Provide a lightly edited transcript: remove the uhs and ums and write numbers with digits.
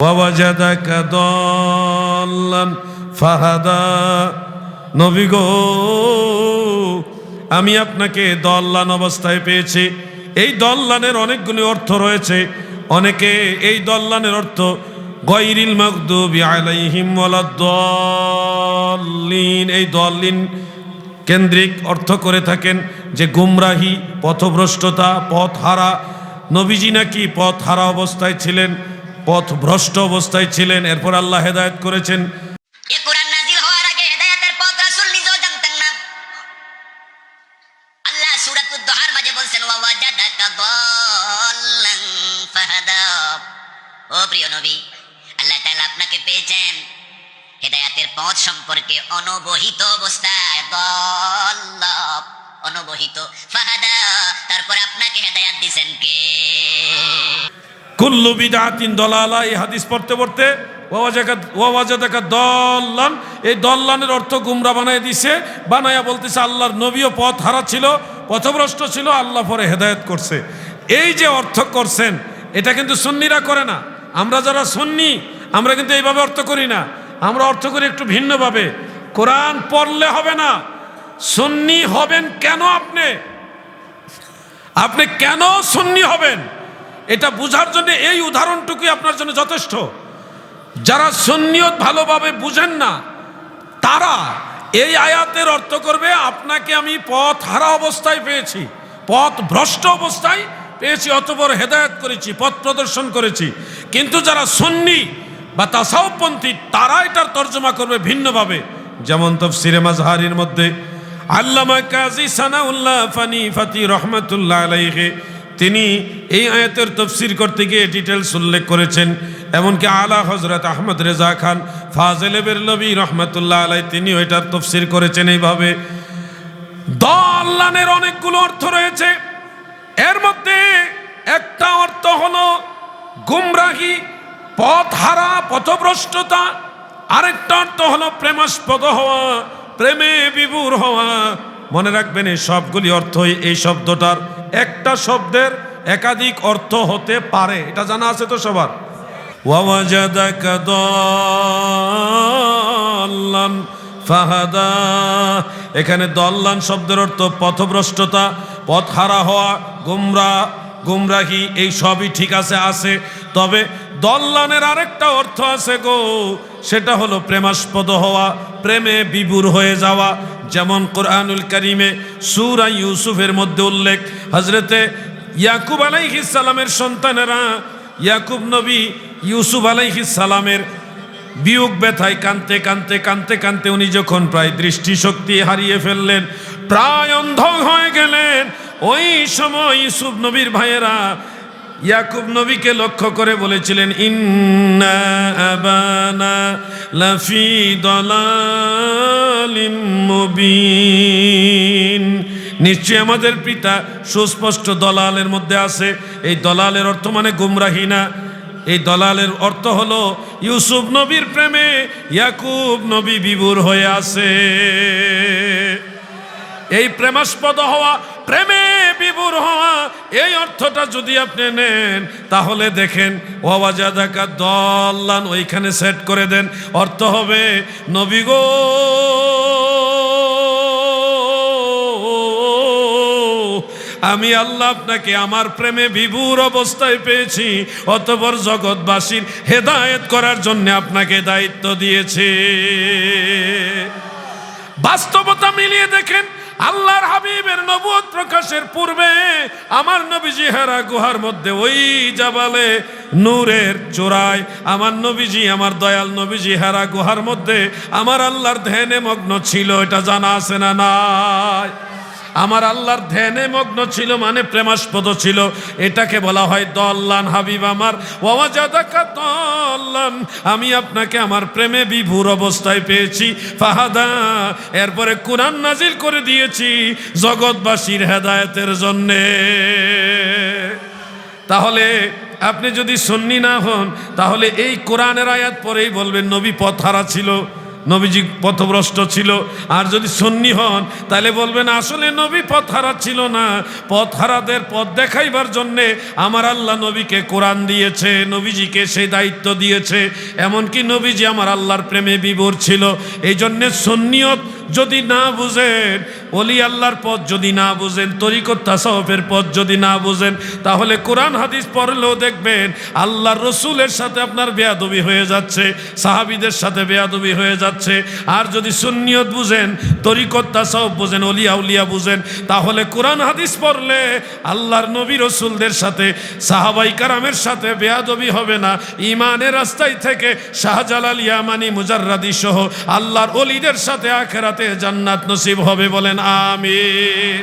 ওয়াজাদাকা দাল্লান ফাহাদা। নবী গো, আমি আপনাকে দল্লান অবস্থায় পেয়েছি। এই দল্লানের অনেকগুলি অর্থ রয়েছে। অনেকে এই দল্লানের অর্থ গায়রিল মাগদুবি আলাইহিম ওয়ালাদ-দাল্লিন, এই দল্লিন কেন্দ্রিক অর্থ করে থাকেন যে গুমরাহি, পথভ্রষ্টতা, পথ হারা। নবীজি নাকি পথ হারা অবস্থায় ছিলেন, পথভ্রষ্ট অবস্থায় ছিলেন, এরপর আল্লাহ হেদায়েত করেছেন। এই কোরআন নাজিল হওয়ার আগে হেদায়েতের পথ রাসূল নিজেও জানতেন না। আল্লাহ সূরাতুদ দুহার মাঝে বলছেন ওয়া ওয়াজাদাকা দাল্লান ফাহাদা। ও প্রিয় নবী, আল্লাহ তাআলা আপনাকে পেয়েছেন হেদায়েতের পথ সম্পর্কে অনবহিত অবস্থায়, দাল্লা অনবহিত, ফাহাদা তারপর আপনাকে হেদায়েত দিবেন কে? কুল্লু বিদআতিন দালালা, এই হাদিস পড়তে পড়তে ওয়াজাদাকা দাল্লান, এই দল্লানের অর্থ গুমরা বানায় দিছে। বানায়া বলতেছে আল্লাহর নবীও পথ হারা ছিল, পথভ্রষ্ট ছিল, আল্লাহ পরে হেদায়েত করছে। এই যে অর্থ করছেন, এটা কিন্তু সুন্নিরা করে না। আমরা যারা সুন্নি, আমরা কিন্তু এইভাবে অর্থ করি না। আমরা অর্থ করি একটু ভিন্নভাবে। কোরআন পড়লে হবে না। সুন্নি হবেন কেন? আপনি কেন সুন্নি হবেন এটা বুঝার জন্য এই উদাহরণটুকুই আপনার জন্য যথেষ্ট। যারা সুন্নিয়ত ভালোভাবে বুঝেন না, তারা এই আয়াতের অর্থ করবে আপনাকে আমি পথ হারা অবস্থায় পেয়েছি, পথ ভ্রষ্ট অবস্থায় পেয়েছি, অতঃপর হেদায়েত করেছি, পথ প্রদর্শন করেছি। কিন্তু যারা সুন্নি বা তাসাউফপন্থী, তারা এটার তর্জমা করবে ভিন্নভাবে। যেমন তাফসিরে মাজহারির মধ্যে আল্লামা কাজী সানাউল্লাহ ফানি রহমাতুল্লাহ আলাইহি, তিনি এই আয়াতের তফসির করতে গিয়ে ডিটেলস উল্লেখ করেছেন। এমনকি আলা হযরত আহমদ রেজা খান ফাজেলে বেরলভী রহমাতুল্লাহ আলাইহি, তিনি এটার তফসির করেছেন এইভাবে। দল্লানের অনেকগুলো অর্থ রয়েছে। এর মধ্যে একটা অর্থ হলো গুমরাহি, পথ হারা, পথভ্রষ্টতা। আরেকটা অর্থ হলো প্রেমাস্পদ হওয়া, প্রেমে বিভোর হওয়া। মনে রাখবেন, এই সবগুলি অর্থই এই শব্দটার একটা শব্দের একাধিক অর্থ হতে পারে, এটা জানা আছে তো সবার। ওয়াজাদাকা দাল্লান ফাহাদা, এখানে দল্লান শব্দের অর্থ পথভ্রষ্টতা, পথ হারা হওয়া, গুমরাহি, এই সবই ঠিক আছে। তবে দল্লানের আরেকটা অর্থ আছে গো, সেটা হলো প্রেমাস্পদ হওয়া, প্রেমে বিভোর হয়ে যাওয়া। যেমন কোরআনুল কারীমে সূরা ইউসুফের মধ্যে উল্লেখ, হযরতে ইয়াকুব আলাইহিস সালামের সন্তানেরা, ইয়াকুব নবী ইউসুফ আলাইহিস সালামের বিয়োগ ব্যথায় কাঁদতে উনি যখন প্রায় দৃষ্টিশক্তি হারিয়ে ফেললেন, প্রায় অন্ধ হয়ে গেলেন, ওই সময় ইউসুফ নবীর ভাইয়েরা ইয়াকুব নবীকে লক্ষ্য করে বলেছিলেন, ইন্না আবানা লাফি দালালিম মুবিন, নিশ্চয় আমাদের পিতা সুস্পষ্ট দলালের মধ্যে আছে। এই দলালের অর্থ মানে গুমরাহি না, এই দলালের অর্থ হলো ইউসুফ নবীর প্রেমে ইয়াকুব নবী বিভোর হয়ে আছে। এই প্রেমাস্পদ হওয়া, প্রেমে বিভোর হওয়া, এই অর্থটা যদি আপনি নেন, তাহলে দেখেন ওয়াজাদাকা দাল্লান ওইখানে সেট করে দেন, অর্থ হবে নবী গো, আমি আল্লাহ আপনাকে আমার প্রেমে বিভোর অবস্থায় পেয়েছি, অতঃপর জগৎবাসীর হেদায়েত করার জন্য আপনাকে দায়িত্ব দিয়েছে। বাস্তবতা মিলিয়ে দেখেন, আল্লাহর হাবিবের নবুয়ত প্রকাশের পূর্বে আমার নবীজি হেরা গুহার মধ্যে ওই জাবালে নূরের চূড়ায় আমার নবীজি, আমার দয়াল নবীজি হেরা গুহার মধ্যে আমার আল্লাহর ধ্যানে মগ্ন ছিল, এটা জানা আছে না নাই? আমার আল্লাহর ধ্যানে মগ্ন ছিল মানে প্রেমাস্পদ ছিল, এটাকে বলা হয় দল্লান। হাবিব আমার, ওয়াজাদাকা দাল্লান, আমি আপনাকে আমার প্রেমে বিভোর অবস্থায় পেয়েছি, ফাহাদা, এরপরে কোরআন নাজিল করে দিয়েছি জগৎবাসীর হেদায়েতের জন্যে। তাহলে আপনি যদি সুন্নি না হন, তাহলে এই কোরআনের আয়াত পরেই বলবেন নবী পথ হারা ছিল, নবীজি পথভ্রষ্ট ছিল। আর যদি সুন্নি হন তাহলে বলবেন আসলে নবী পথ হারা ছিল না, পথ হারাদের পথ দেখাইবার জন্যে আমার আল্লাহ নবীকে কোরআন দিয়েছে, নবীজিকে সেই দায়িত্ব দিয়েছে। এমনকি নবীজি আমার আল্লাহর প্রেমে বিভোর ছিল। এই জন্যে সুন্নিয়ত যদি না বুঝেন, ওলি আল্লাহর পথ যদি না বুঝেন, তরিকত তাসাউফের পথ যদি না বুঝেন, তাহলে কোরআন হাদিস পড়লেও দেখবেন আল্লাহর রসুলের সাথে আপনার বেয়াদবি হয়ে যাচ্ছে, সাহাবীদের সাথে বেয়াদবি হয়ে যাচ্ছে। আর যদি সুন্নিয়ত বুঝেন, তরিকত তাসাউফ বুঝেন, ওলিয়া উলিয়া বুঝেন, তাহলে কোরআন হাদিস পড়লে আল্লাহর নবী রসুলদের সাথে, সাহাবাই কারামের সাথে বেয়াদবি হবে না। ইমানের রাস্তায় থেকে শাহজালাল ইয়ামানি মুজাররাদি সহ আল্লাহর ওলিদের সাথে আখিরাতে জান্নাত নসিব হবে। বলেন আমিন।